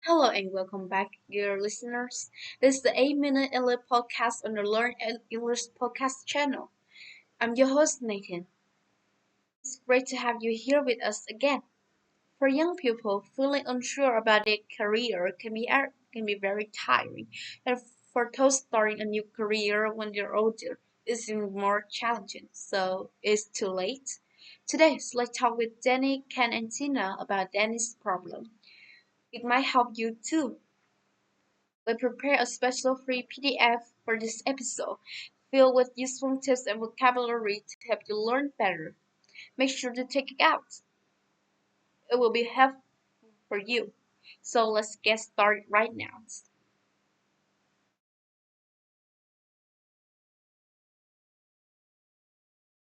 Hello and welcome back, dear listeners. This is the 8 Minute English podcast on the English podcast channel. I'm your host, Nathan. It's great to have you here with us again. For young people, feeling unsure about their career can be very tiring, and for those starting a new career when they're older, it's even more challenging. So, it's too late. Today, let's talk with Danny, Ken, and Tina about Danny's problem. It might help you too. We prepare a special free PDF for this episode, filled with useful tips and vocabulary to help you learn better. Make sure to check it out. It will be helpful for you. So let's get started right now.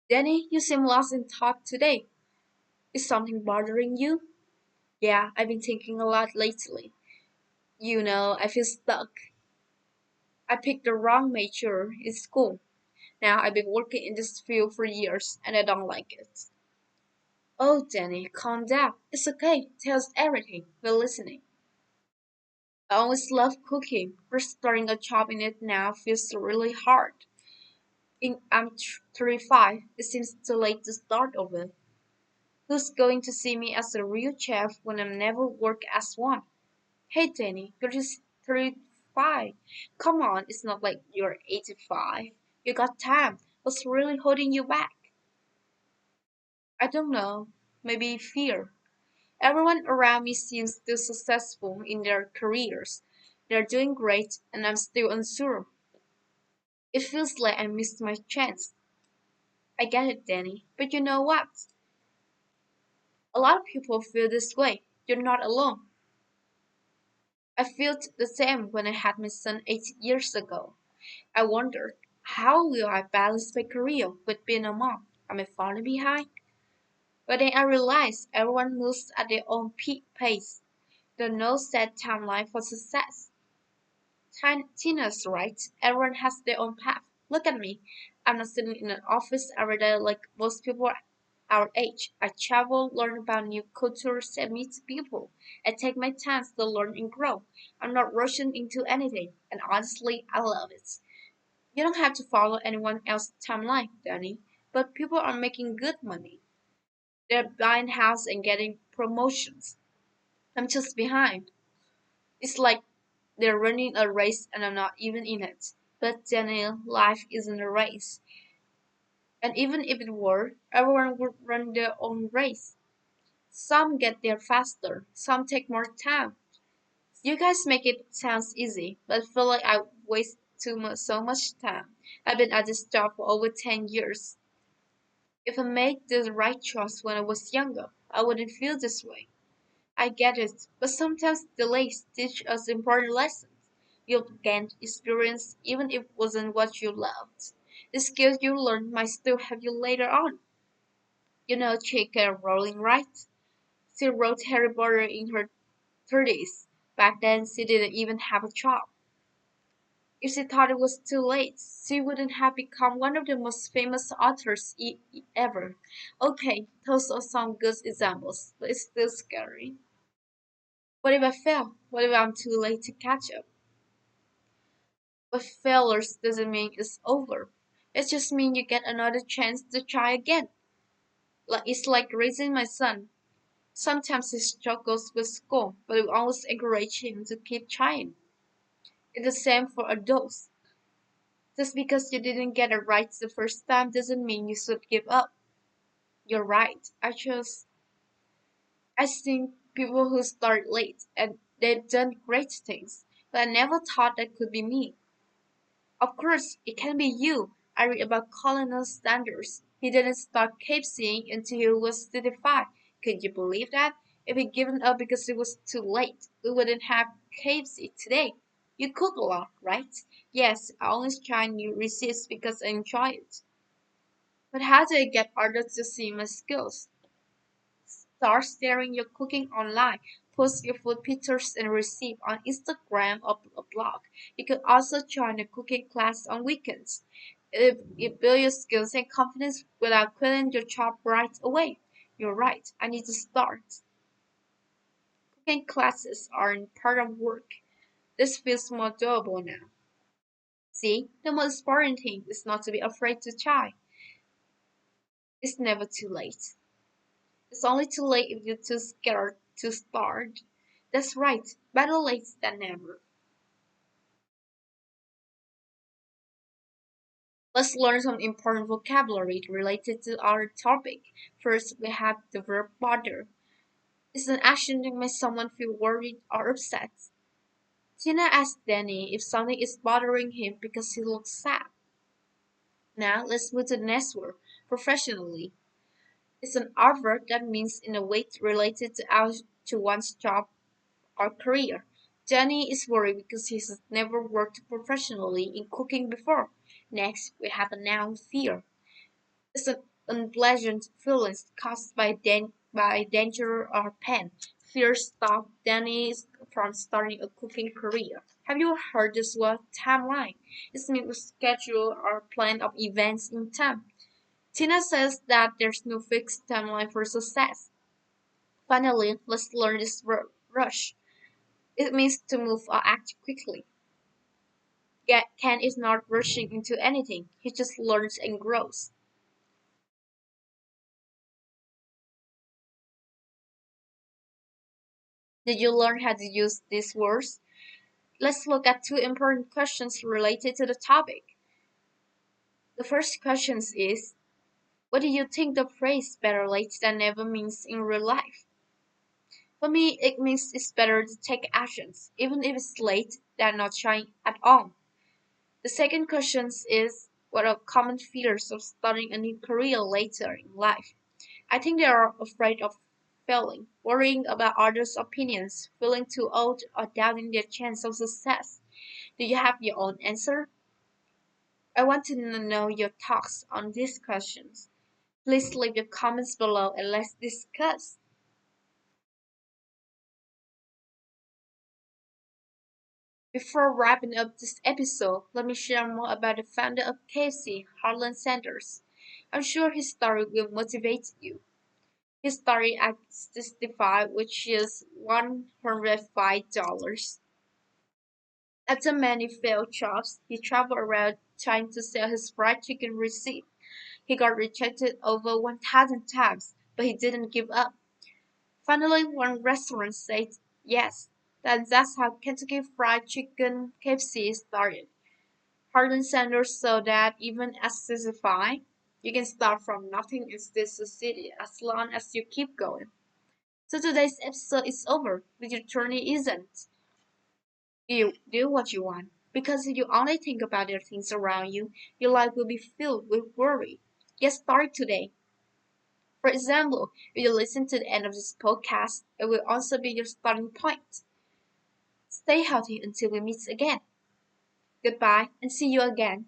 Danny, you seem lost in thought today. Is something bothering you? Yeah, I've been thinking a lot lately. I feel stuck. I picked the wrong major in school. Now I've been working in this field for years and I don't like it. Oh, Danny, calm down. It's okay. Tell us everything. We're listening. I always loved cooking. Restarting a job in it now feels really hard. I'm 35. It seems too late to start over. Who's going to see me as a real chef when I never work as one? Hey, Danny, you're just 35. Come on, it's not like you're 85. You got time. What's really holding you back? I don't know. Maybe fear. Everyone around me seems still successful in their careers. They're doing great, and I'm still unsure. It feels like I missed my chance. I get it, Danny. But you know what? A lot of people feel this way. You're not alone. I felt the same when I had my son 8 years ago. I wondered, how will I balance my career with being a mom? Am I falling behind? But then I realized everyone moves at their own pace. There's no set timeline for success. Tina's right. Everyone has their own path. Look at me. I'm not sitting in an office every day like most people our age. I travel, learn about new cultures, and meet people. I take my time to learn and grow. I'm not rushing into anything, and honestly, I love it. You don't have to follow anyone else's timeline, Danny, but people are making good money. They're buying houses and getting promotions. I'm just behind. It's like they're running a race and I'm not even in it. But Daniel, life isn't a race. And even if it were, everyone would run their own race. Some get there faster, some take more time. You guys make it sound easy, but I feel like I waste so much time. I've been at this job for over 10 years. If I made the right choice when I was younger, I wouldn't feel this way. I get it, but sometimes delays teach us important lessons. You'll gain experience even if it wasn't what you loved. The skills you learned might still help you later on. You know J.K. Rowling, right? She wrote Harry Potter in her 30s. Back then, she didn't even have a job. If she thought it was too late, she wouldn't have become one of the most famous authors ever. Okay, those are some good examples, but it's still scary. What if I fail? What if I'm too late to catch up? But failures doesn't mean it's over. It just means you get another chance to try again. Like it's like raising my son. Sometimes he struggles with school, but we always encourage him to keep trying. It's the same for adults. Just because you didn't get it right the first time doesn't mean you should give up. You're right. I think people who start late and they've done great things, but I never thought that could be me. Of course, it can be you. I read about Colonel Sanders. He didn't start KFCing until he was 35. Could you believe that? If he'd given up because it was too late, we wouldn't have KFC today. You cook a lot, right? Yes, I always try new recipes because I enjoy it. But how do I get others to see my skills? Start sharing your cooking online. Post your food pictures and recipe on Instagram or a blog. You can also join a cooking class on weekends. You build your skills and confidence without quitting your job right away. You're right. I need to start. Cooking classes aren't part of work. This feels more doable now. See, the most important thing is not to be afraid to try. It's never too late. It's only too late if you're too scared to start. That's right, better late than never. Let's learn some important vocabulary related to our topic. First, we have the verb bother. It's an action that makes someone feel worried or upset. Tina asked Danny if something is bothering him because he looks sad. Now, let's move to the next word, professionally. It's an adverb that means in a way related to one's job or career. Danny is worried because he has never worked professionally in cooking before. Next, we have a noun, fear. It's an unpleasant feeling caused by danger or pain. Fear stopped Danny from starting a cooking career. Have you heard this word timeline? It means a schedule or plan of events in time. Tina says that there's no fixed timeline for success. Finally, let's learn this word rush. It means to move or act quickly. Yet Ken is not rushing into anything. He just learns and grows. Did you learn how to use these words? Let's look at two important questions related to the topic. The first question is, what do you think the phrase better late than never means in real life? For me, it means it's better to take actions, even if it's late, than not trying at all. The second question is, what are common fears of starting a new career later in life? I think they are afraid of failing, worrying about others' opinions, feeling too old, or doubting their chance of success. Do you have your own answer? I want to know your thoughts on these questions. Please leave your comments below and let's discuss. Before wrapping up this episode, let me share more about the founder of KFC, Harlan Sanders. I'm sure his story will motivate you. His story at 65, which is $105. After many failed jobs, he traveled around trying to sell his fried chicken receipt. He got rejected over 1,000 times, but he didn't give up. Finally, one restaurant said yes. That's how Kentucky Fried Chicken KFC started. Harlan Sanders saw that even at 65, you can start from nothing and still succeed as long as you keep going. So today's episode is over, but your journey isn't. You do what you want. Because if you only think about the things around you, your life will be filled with worry. Get started today. For example, if you listen to the end of this podcast, it will also be your starting point. Stay healthy until we meet again. Goodbye and see you again